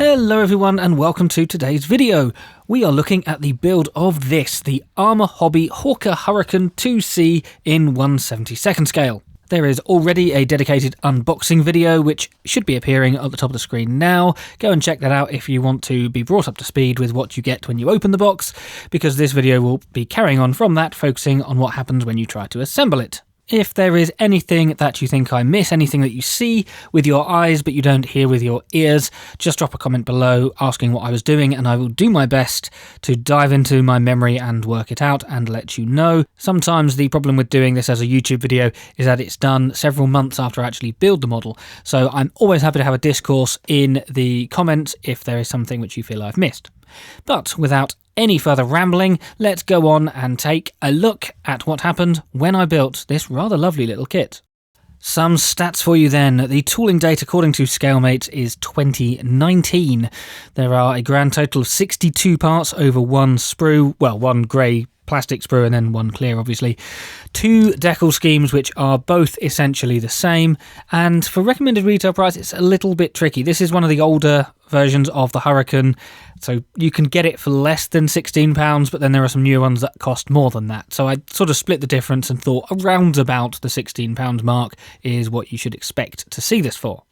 Hello everyone and welcome to today's video. We are looking at the build of this, the Arma Hobby Hawker Hurricane IIC in 1/72 scale. There is already a dedicated unboxing video which should be appearing at the top of the screen now. Go and check that out if you want to be brought up to speed with what you get when you open the box, because this video will be carrying on from that, focusing on what happens when you try to assemble it. If there is anything that you think I miss, anything that you see with your eyes but you don't hear with your ears, just drop a comment below asking what I was doing and I will do my best to dive into my memory and work it out and let you know. Sometimes the problem with doing this as a YouTube video is that it's done several months after I actually build the model, so I'm always happy to have a discourse in the comments if there is something which you feel I've missed. But without any further rambling, let's go on and take a look at what happened when I built this rather lovely little kit. Some stats for you then. The tooling date according to ScaleMate is 2019. There are a grand total of 62 parts over one sprue, well, one grey plastic sprue and then one clear obviously, 2 decal schemes which are both essentially the same, and for recommended retail price it's a little bit tricky. This is one of the older versions of the Hurrican, so you can get it for less than £16, but then there are some newer ones that cost more than that, so I sort of split the difference and thought around about the £16 mark is what you should expect to see this for.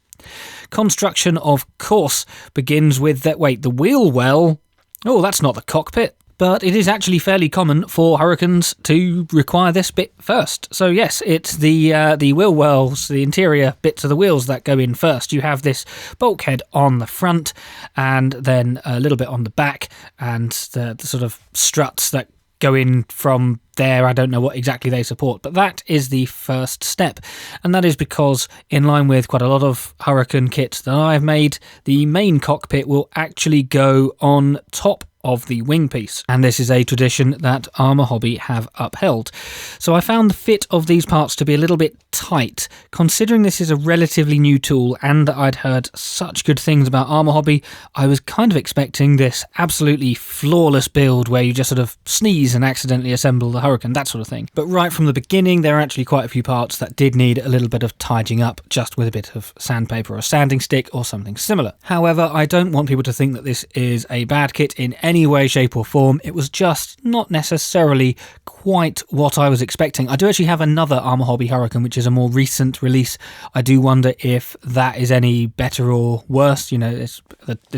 Construction of course begins with the wheel well. Oh, that's not the cockpit. But it is actually fairly common for Hurricans to require this bit first. So yes, it's the wheel wells, the interior bits of the wheels that go in first. You have this bulkhead on the front and then a little bit on the back and the sort of struts that go in from there. I don't know what exactly they support, but that is the first step. And that is because, in line with quite a lot of Hurricane kits that I've made, the main cockpit will actually go on top of the wing piece, and this is a tradition that Arma Hobby have upheld. So I found the fit of these parts to be a little bit tight, considering this is a relatively new tool and I'd heard such good things about Arma Hobby. I was kind of expecting this absolutely flawless build where you just sort of sneeze and accidentally assemble the Hurricane, that sort of thing. But right from the beginning there are actually quite a few parts that did need a little bit of tidying up, just with a bit of sandpaper or a sanding stick or something similar. However, I don't want people to think that this is a bad kit in any way, shape or form. It was just not necessarily quite what I was expecting. I do actually have another Arma Hobby Hurricane, which is a more recent release. I do wonder if that is any better or worse. You know, there's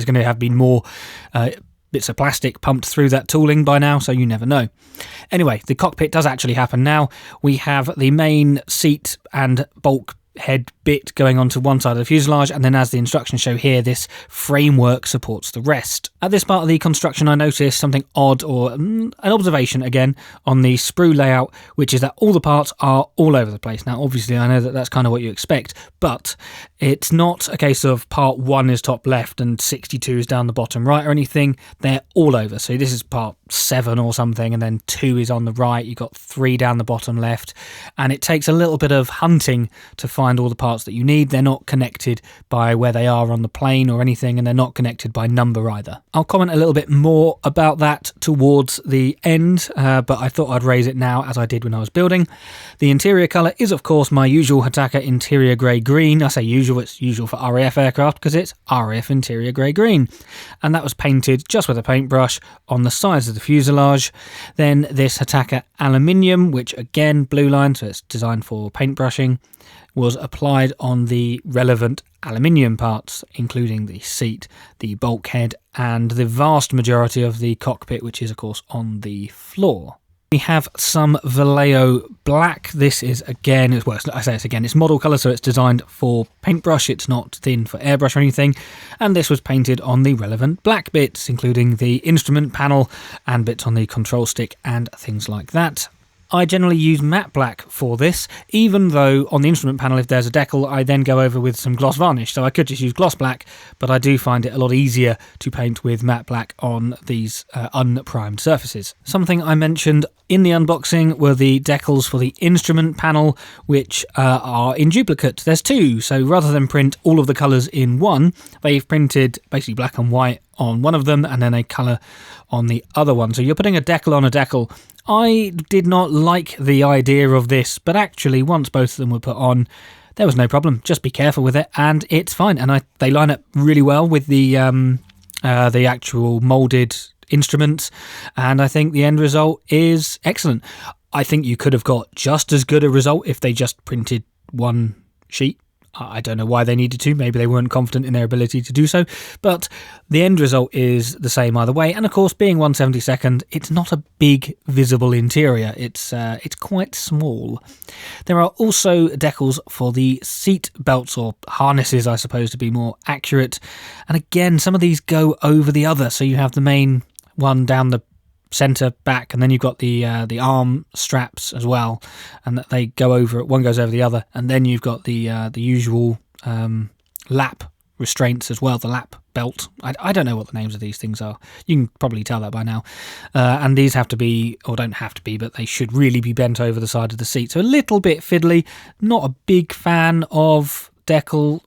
going to have been more bits of plastic pumped through that tooling by now, so you never know. Anyway, the cockpit does actually happen now. We have the main seat and bulk head bit going onto one side of the fuselage, and then as the instructions show here, this framework supports the rest. At this part of the construction I noticed something odd, or an observation again, on the sprue layout, which is that all the parts are all over the place. Now obviously I know that that's kind of what you expect, but it's not a case of part 1 is top left and 62 is down the bottom right or anything. They're all over. So this is part 7 or something, and then 2 is on the right, you've got 3 down the bottom left, and it takes a little bit of hunting to find all the parts that you need. They're not connected by where they are on the plane or anything, and they're not connected by number either. I'll comment a little bit more about that towards the end, but I thought I'd raise it now as I did when I was building. The interior colour is of course my usual Hurrican interior grey green. I say usual, it's usual for RAF aircraft because it's RAF interior grey green, and that was painted just with a paintbrush on the sides of the fuselage. Then this Hurrican aluminium, which again blue line, so it's designed for paintbrushing, was applied on the relevant aluminium parts, including the seat, the bulkhead, and the vast majority of the cockpit, which is of course on the floor. We have some Vallejo black. This is again, well, I say it's again, it's model colour, so it's designed for paintbrush, it's not thin for airbrush or anything, and this was painted on the relevant black bits, including the instrument panel and bits on the control stick and things like that. I generally use matte black for this, even though on the instrument panel, if there's a decal, I then go over with some gloss varnish. So I could just use gloss black, but I do find it a lot easier to paint with matte black on these unprimed surfaces. Something I mentioned in the unboxing were the decals for the instrument panel, which are in duplicate. There's 2, so rather than print all of the colours in one, they've printed basically black and white on one of them and then a colour on the other one. So you're putting a decal on a decal. I did not like the idea of this, but actually once both of them were put on, there was no problem. Just be careful with it, and it's fine. And they line up really well with the actual moulded instruments, and I think the end result is excellent. I think you could have got just as good a result if they just printed one sheet. I don't know why they needed to. Maybe they weren't confident in their ability to do so, but the end result is the same either way. And of course, being 1/72, it's not a big visible interior. It's quite small. There are also decals for the seat belts, or harnesses, I suppose, to be more accurate. And again, some of these go over the other. So you have the main one down the centre back, and then you've got the arm straps as well, and they go over. One goes over the other, and then you've got the usual lap restraints as well, the lap belt. I don't know what the names of these things are. You can probably tell that by now. And these have to be, or don't have to be, but they should really be bent over the side of the seat. So a little bit fiddly. Not a big fan of decal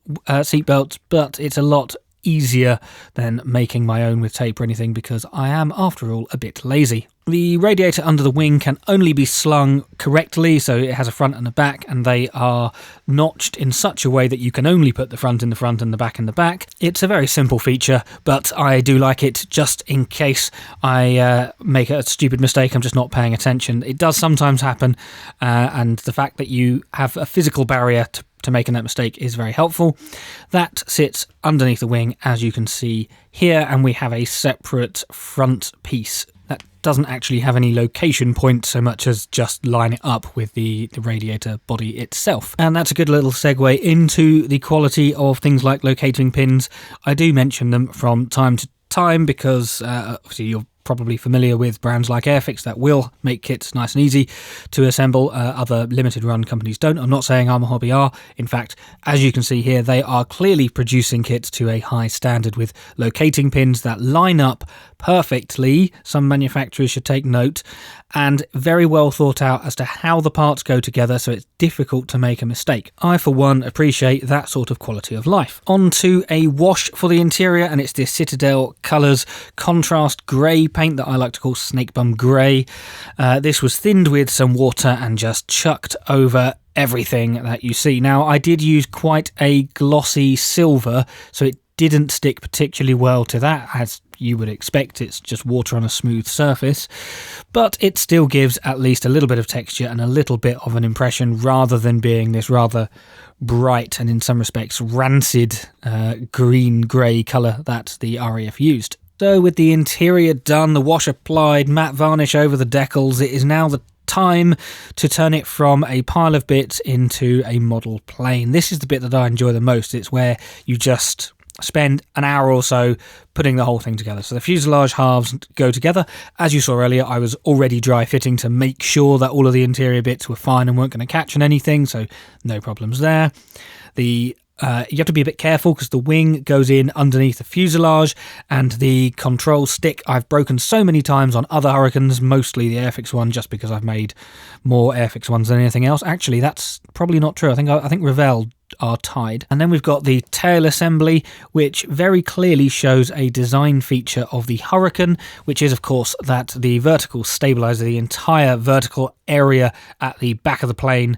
seat belts, but it's a lot easier than making my own with tape or anything, because I am, after all, a bit lazy. The radiator under the wing can only be slung correctly, so it has a front and a back, and they are notched in such a way that you can only put the front in the front and the back in the back. It's a very simple feature, but I do like it just in case I make a stupid mistake. I'm just not paying attention. It does sometimes happen, and the fact that you have a physical barrier to making that mistake is very helpful. That sits underneath the wing, as you can see here, and we have a separate front piece that doesn't actually have any location point so much as just line it up with the radiator body itself. And that's a good little segue into the quality of things like locating pins. I do mention them from time to time because obviously you're probably familiar with brands like Airfix that will make kits nice and easy to assemble. Other limited run companies don't. I'm not saying Arma Hobby are. In fact, as you can see here, they are clearly producing kits to a high standard with locating pins that line up perfectly. Some manufacturers should take note, and very well thought out as to how the parts go together, so it's difficult to make a mistake. I, for one, appreciate that sort of quality of life. On to a wash for the interior, and it's this Citadel Colours contrast grey paint that I like to call Snakebum Grey. This was thinned with some water and just chucked over everything that you see. Now, I did use quite a glossy silver, so it didn't stick particularly well to that, as you would expect. It's just water on a smooth surface, but it still gives at least a little bit of texture and a little bit of an impression, rather than being this rather bright and in some respects rancid green-grey colour that the RAF used. So with the interior done, the wash applied, matte varnish over the decals, it is now the time to turn it from a pile of bits into a model plane. This is the bit that I enjoy the most. It's where you just spend an hour or so putting the whole thing together. So the fuselage halves go together. As you saw earlier, I was already dry fitting to make sure that all of the interior bits were fine and weren't going to catch on anything, so no problems there. You have to be a bit careful because the wing goes in underneath the fuselage, and the control stick I've broken so many times on other Hurricans, mostly the Airfix one, just because I've made more Airfix ones than anything else. Actually, that's probably not true. I think Revell are tied. And then we've got the tail assembly, which very clearly shows a design feature of the Hurrican, which is of course that the vertical stabilizer, the entire vertical area at the back of the plane,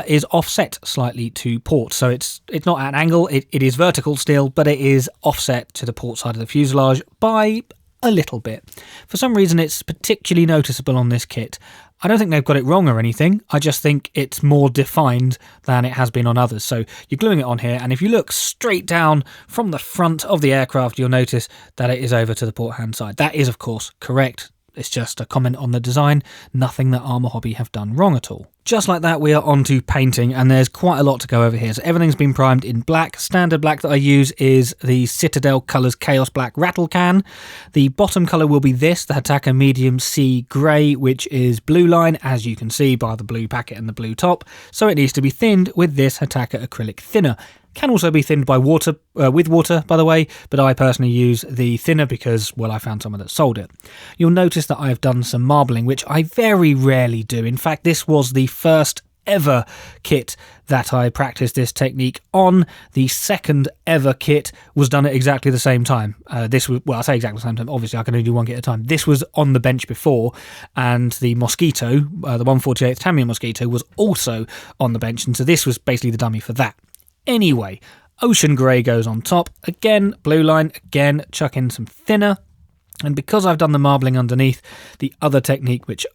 is offset slightly to port. So it's not at an angle, it is vertical still, but it is offset to the port side of the fuselage by a little bit. For some reason it's particularly noticeable on this kit. I don't think they've got it wrong or anything, I just think it's more defined than it has been on others. So you're gluing it on here, and if you look straight down from the front of the aircraft, you'll notice that it is over to the port hand side. That is of course correct. It's just a comment on the design, nothing that Arma Hobby have done wrong at all. Just like that, we are on to painting, and there's quite a lot to go over here. So everything's been primed in black. Standard black that I use is the Citadel Colours Chaos Black Rattle Can. The bottom colour will be this, the Hataka Medium Sea Grey, which is blue line, as you can see by the blue packet and the blue top. So it needs to be thinned with this Hataka acrylic thinner. Can also be thinned by water, with water, by the way, but I personally use the thinner because, well, I found someone that sold it. You'll notice that I've done some marbling, which I very rarely do. In fact, this was the first ever kit that I practiced this technique on. The second ever kit was done at exactly the same time. This was, well, I say exactly the same time, obviously I can only do one kit at a time. This was on the bench before, and the Mosquito, the 1/48th Tamiya Mosquito, was also on the bench, and so this was basically the dummy for that. Anyway, Ocean Grey goes on top. Again, blue line, again, chuck in some thinner. And because I've done the marbling underneath, the other technique, which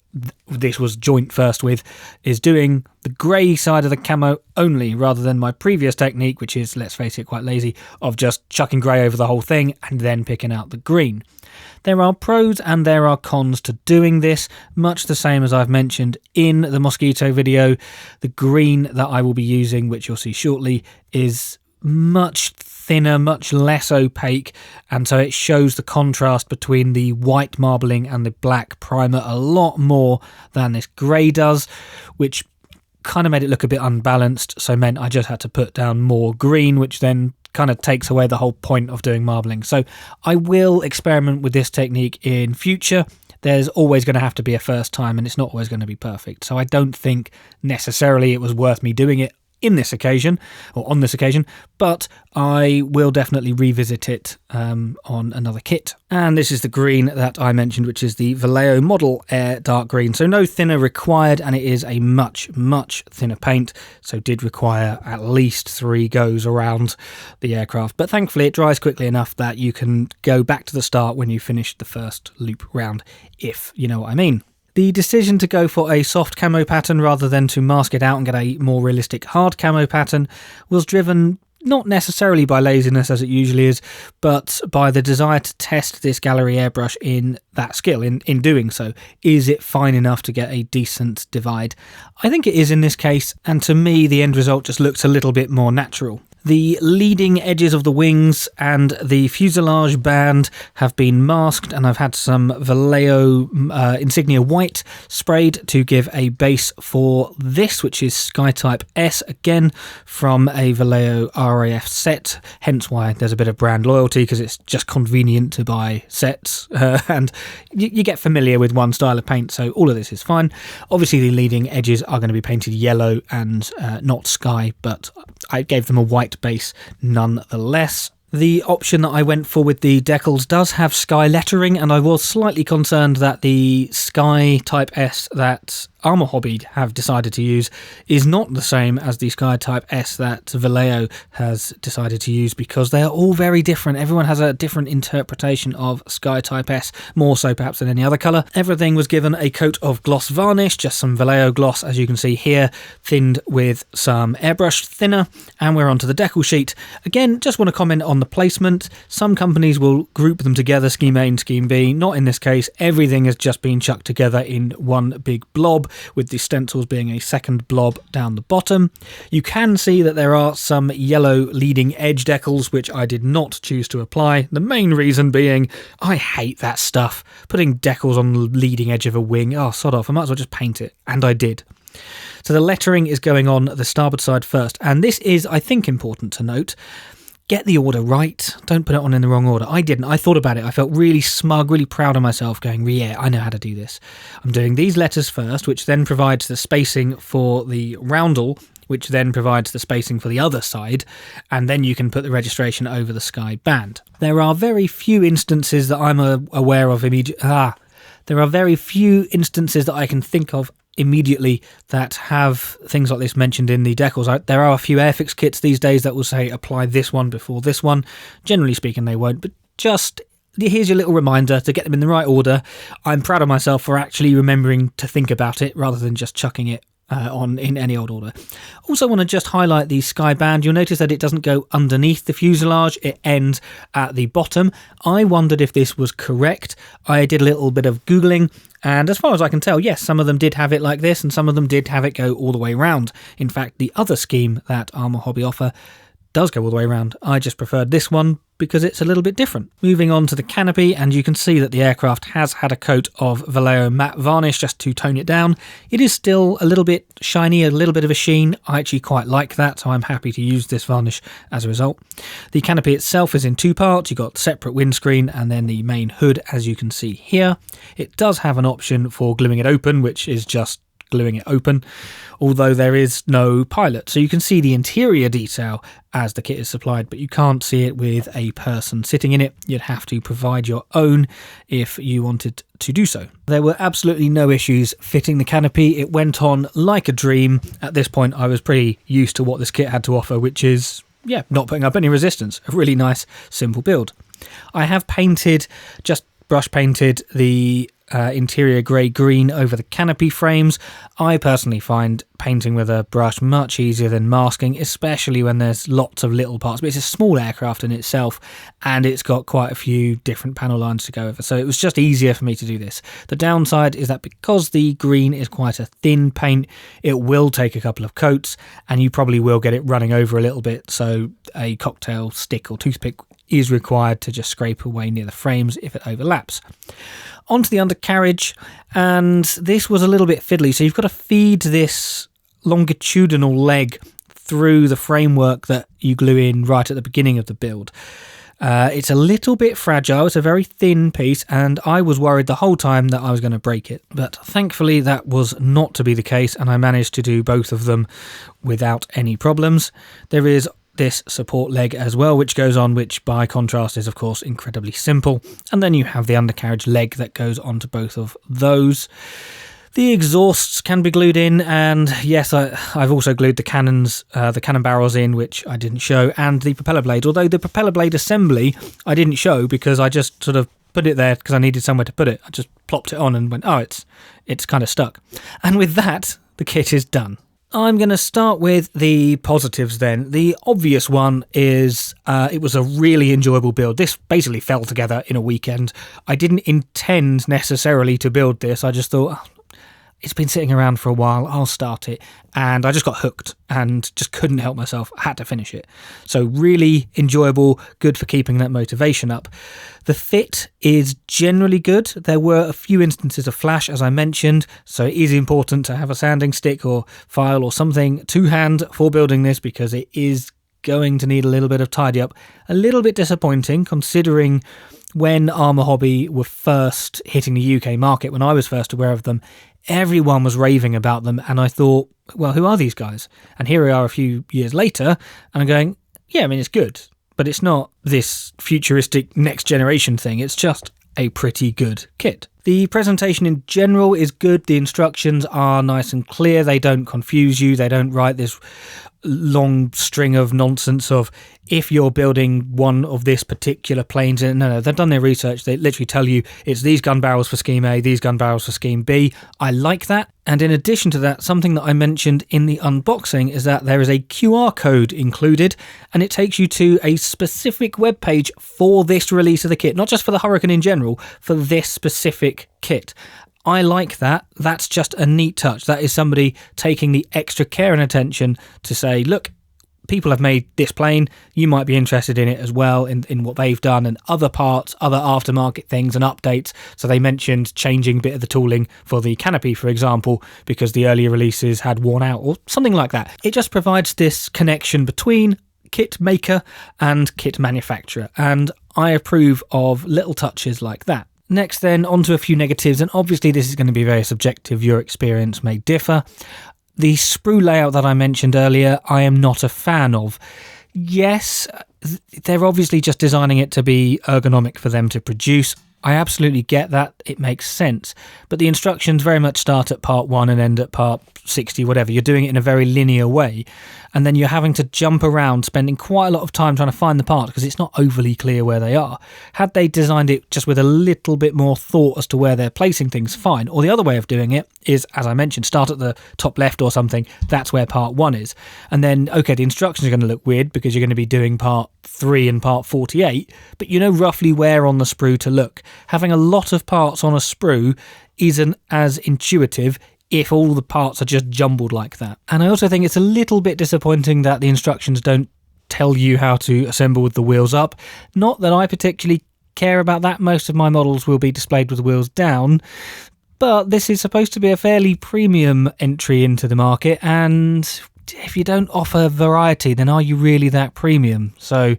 this was joint first with, is doing the grey side of the camo only, rather than my previous technique, which is, let's face it, quite lazy, of just chucking grey over the whole thing and then picking out the green. There are pros and there are cons to doing this, much the same as I've mentioned in the Mosquito video. The green that I will be using, which you'll see shortly, is much thinner, much less opaque, and so it shows the contrast between the white marbling and the black primer a lot more than this grey does, which kind of made it look a bit unbalanced, so meant I just had to put down more green, which then kind of takes away the whole point of doing marbling. So I will experiment with this technique in future. There's always going to have to be a first time, and it's not always going to be perfect, so I don't think necessarily it was worth me doing it in this occasion, or on this occasion, but I will definitely revisit it on another kit. And this is the green that I mentioned, which is the Vallejo Model Air Dark Green. So no thinner required, and it is a much, much thinner paint, so did require at least 3 goes around the aircraft. But thankfully it dries quickly enough that you can go back to the start when you finish the first loop round, if you know what I mean. The decision to go for a soft camo pattern rather than to mask it out and get a more realistic hard camo pattern was driven not necessarily by laziness as it usually is, but by the desire to test this gallery airbrush in that skill, in doing so. Is it fine enough to get a decent divide? I think it is in this case, and to me the end result just looks a little bit more natural. The leading edges of the wings and the fuselage band have been masked, and I've had some Vallejo Insignia White sprayed to give a base for this, which is Sky Type S, again from a Vallejo RAF set, hence why there's a bit of brand loyalty, because it's just convenient to buy sets, and you get familiar with one style of paint, so all of this is fine. Obviously the leading edges are going to be painted yellow and not sky, but I gave them a white base nonetheless. The option that I went for with the Decals does have sky lettering, and I was slightly concerned that the Sky Type S that Arma Hobby have decided to use is not the same as the Sky Type S that Vallejo has decided to use, because they are all very different. Everyone has a different interpretation of Sky Type S, more so perhaps than any other colour. Everything was given a coat of gloss varnish, just some Vallejo gloss as you can see here, thinned with some airbrush thinner, and we're onto the decal sheet. Again, just want to comment on the placement. Some companies will group them together, scheme A and scheme B. Not in this case. Everything has just been chucked together in one big blob, with the stencils being a second blob down the bottom. You can see that there are some yellow leading edge decals, which I did not choose to apply. The main reason being, I hate that stuff. Putting decals on the leading edge of a wing, oh, sod off, I might as well just paint it. And I did. So the lettering is going on the starboard side first, and this is, I think, important to note. Get the order right. Don't put it on in the wrong order. I didn't. I thought about it. I felt really smug, really proud of myself, going, yeah, I know how to do this. I'm doing these letters first, which then provides the spacing for the roundel, which then provides the spacing for the other side, and then you can put the registration over the sky band. There are very few instances that I'm aware of immediately. There are very few instances that I can think of immediately that have things like this mentioned in the decals. There are a few Airfix kits these days that will say apply this one before this one. Generally speaking they won't, but just here's your little reminder to get them in the right order. I'm proud of myself for actually remembering to think about it rather than just chucking it on in any old order. Also want to just highlight the sky band. You'll notice that it doesn't go underneath the fuselage, it ends at the bottom. I wondered if this was correct. I did a little bit of Googling, and as far as I can tell, yes, some of them did have it like this and some of them did have it go all the way around. In fact, the other scheme that Arma Hobby offer does go all the way around. I just preferred this one because it's a little bit different. Moving on to the canopy, and you can see that the aircraft has had a coat of Vallejo matte varnish just to tone it down. It is still a little bit shiny, a little bit of a sheen. I actually quite like that, so I'm happy to use this varnish as a result. The canopy itself is in 2 parts. You've got separate windscreen and then the main hood, as you can see here. It does have an option for gluing it open, which is just gluing it open, although there is no pilot. So you can see the interior detail as the kit is supplied, but you can't see it with a person sitting in it. You'd have to provide your own if you wanted to do so. There were absolutely no issues fitting the canopy. It went on like a dream. At this point, I was pretty used to what this kit had to offer, which is, yeah, not putting up any resistance. A really nice, simple build. I have just brush painted the interior grey-green over the canopy frames. I personally find painting with a brush much easier than masking, especially when there's lots of little parts. But it's a small aircraft in itself, and it's got quite a few different panel lines to go over, so it was just easier for me to do this. The downside is that because the green is quite a thin paint, it will take a couple of coats, and you probably will get it running over a little bit, so a cocktail stick or toothpick is required to just scrape away near the frames if it overlaps. Onto the undercarriage, and this was a little bit fiddly, so you've got to feed this longitudinal leg through the framework that you glue in right at the beginning of the build. It's a little bit fragile, it's a very thin piece, and I was worried the whole time that I was going to break it, but thankfully that was not to be the case, and I managed to do both of them without any problems. There is this support leg as well, which goes on, which by contrast is of course incredibly simple, and then you have the undercarriage leg that goes onto both of those. The exhausts can be glued in, and yes, I've also glued the cannon barrels in, which I didn't show, and the propeller blade, although the propeller blade assembly I didn't show because I just sort of put it there because I needed somewhere to put it. I just plopped it on and went, oh, it's kind of stuck. And with that, the kit is done. I'm going to start with the positives then. The obvious one is it was a really enjoyable build. This basically fell together in a weekend. I didn't intend necessarily to build this. I just thought, it's been sitting around for a while, I'll start it. And I just got hooked and just couldn't help myself. I had to finish it. So really enjoyable, good for keeping that motivation up. The fit is generally good. There were a few instances of flash, as I mentioned, so it is important to have a sanding stick or file or something to hand for building this, because it is going to need a little bit of tidy up. A little bit disappointing considering when Arma Hobby were first hitting the UK market, when I was first aware of them, everyone was raving about them, and I thought, well, who are these guys? And here we are a few years later, and I'm going, yeah, I mean, it's good, but it's not this futuristic next generation thing. It's just a pretty good kit. The presentation in general is good. The instructions are nice and clear. They don't confuse you. They don't write this long string of nonsense of, if you're building one of this particular planes. No, they've done their research. They literally tell you it's these gun barrels for scheme A, these gun barrels for scheme B. I like that. And in addition to that, something that I mentioned in the unboxing is that there is a QR code included, and it takes you to a specific web page for this release of the kit, not just for the Hurrican in general, for this specific kit. I like that. That's just a neat touch. That is somebody taking the extra care and attention to say, look, people have made this plane, you might be interested in it as well, in what they've done, and other parts, other aftermarket things and updates. So they mentioned changing a bit of the tooling for the canopy, for example, because the earlier releases had worn out or something like that. It just provides this connection between kit maker and kit manufacturer, and I approve of little touches like that. Next then, onto a few negatives, and obviously this is going to be very subjective, your experience may differ. The sprue layout that I mentioned earlier, I am not a fan of. Yes, they're obviously just designing it to be ergonomic for them to produce. I absolutely get that, it makes sense, but the instructions very much start at part 1 and end at part 60, whatever. You're doing it in a very linear way, and then you're having to jump around, spending quite a lot of time trying to find the part because it's not overly clear where they are. Had they designed it just with a little bit more thought as to where they're placing things, fine. Or the other way of doing it is, as I mentioned, start at the top left or something, that's where part 1 is. And then, okay, the instructions are going to look weird because you're going to be doing part 3 and part 48, but you know roughly where on the sprue to look. Having a lot of parts on a sprue isn't as intuitive if all the parts are just jumbled like that. And I also think it's a little bit disappointing that the instructions don't tell you how to assemble with the wheels up. Not that I particularly care about that. Most of my models will be displayed with the wheels down, but this is supposed to be a fairly premium entry into the market, and if you don't offer variety, then are you really that premium? So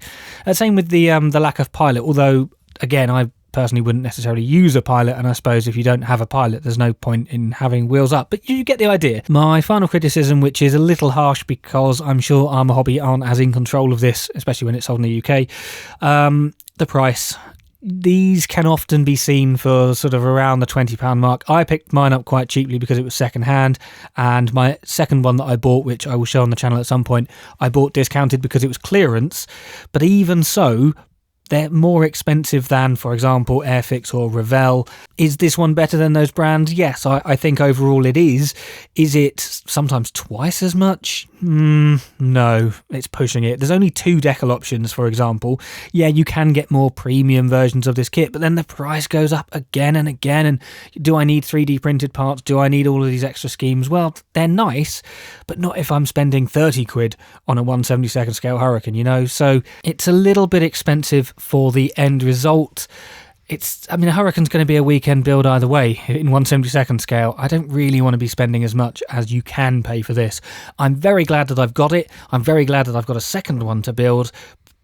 same with the lack of pilot, although again, I personally wouldn't necessarily use a pilot, and I suppose if you don't have a pilot, there's no point in having wheels up, but you get the idea. My final criticism, which is a little harsh because I'm sure Arma Hobby aren't as in control of this, especially when it's sold in the UK, the price. These can often be seen for sort of around the £20 mark. I picked mine up quite cheaply because it was second hand, and my second one that I bought, which I will show on the channel at some point, I bought discounted because it was clearance, but even so, they're more expensive than, for example, Airfix or Revell. Is this one better than those brands? Yes, I think overall it is. Is it sometimes twice as much? No, it's pushing it. There's only 2 decal options, for example. Yeah, you can get more premium versions of this kit, but then the price goes up again and again. And do I need 3D printed parts? Do I need all of these extra schemes? Well, they're nice, but not if I'm spending 30 quid on a 1/72nd scale Hurricane, you know? So it's a little bit expensive for the end result. A Hurricane's going to be a weekend build either way. In 1/72nd scale, I don't really want to be spending as much as you can pay for this. I'm very glad that I've got it. I'm very glad that I've got a second one to build,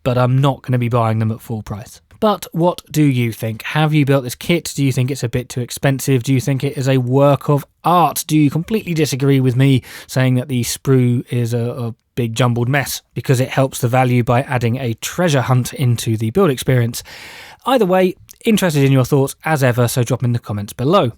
but I'm not going to be buying them at full price. But what do you think? Have you built this kit? Do you think it's a bit too expensive? Do you think it is a work of art? Do you completely disagree with me saying that the sprue is a big jumbled mess because it helps the value by adding a treasure hunt into the build experience? Either way, interested in your thoughts as ever, so drop in the comments below.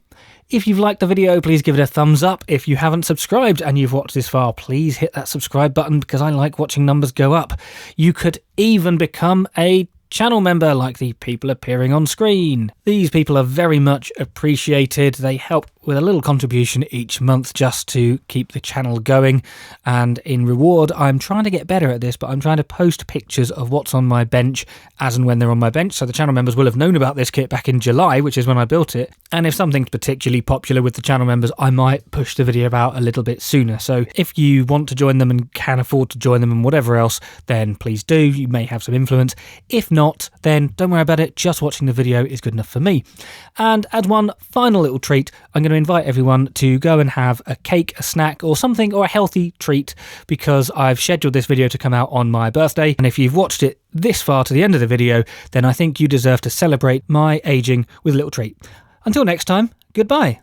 If you've liked the video, please give it a thumbs up. If you haven't subscribed and you've watched this far, please hit that subscribe button because I like watching numbers go up. You could even become a channel member like the people appearing on screen. These people are very much appreciated. They help with a little contribution each month just to keep the channel going, and in reward I'm trying to get better at this, but I'm trying to post pictures of what's on my bench as and when they're on my bench, so the channel members will have known about this kit back in July, which is when I built it, and if something's particularly popular with the channel members, I might push the video out a little bit sooner. So if you want to join them and can afford to join them and whatever else, then please do. You may have some influence. If not, then don't worry about it. Just watching the video is good enough for me. And as one final little treat, I'm going to invite everyone to go and have a cake, a snack or something, or a healthy treat, because I've scheduled this video to come out on my birthday, and if you've watched it this far to the end of the video, then I think you deserve to celebrate my aging with a little treat. Until next time, goodbye.